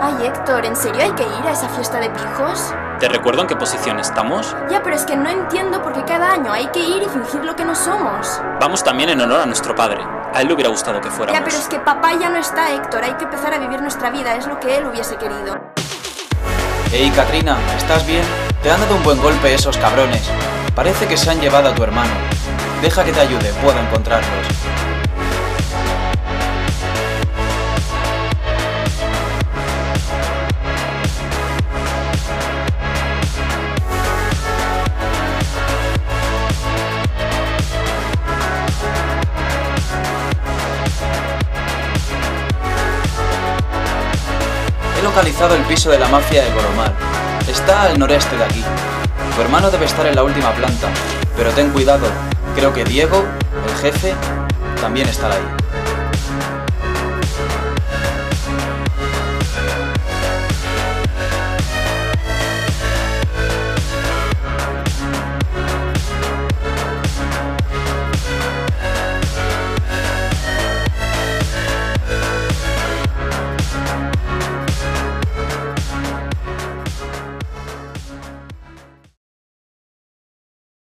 Ay, Héctor, ¿en serio hay que ir a esa fiesta de pijos? ¿Te recuerdo en qué posición estamos? Ya, pero es que no entiendo por qué cada año hay que ir y fingir lo que no somos. Vamos también en honor a nuestro padre. A él le hubiera gustado que fuéramos. Ya, pero es que papá ya no está, Héctor. Hay que empezar a vivir nuestra vida, es lo que él hubiese querido. Hey, Katrina, ¿estás bien? Te han dado un buen golpe esos cabrones. Parece que se han llevado a tu hermano. Deja que te ayude, puedo encontrarlos. He localizado el piso de la mafia de Goromar. Está al noreste de aquí. Tu hermano debe estar en la última planta, pero ten cuidado. Creo que Diego, el jefe, también estará ahí.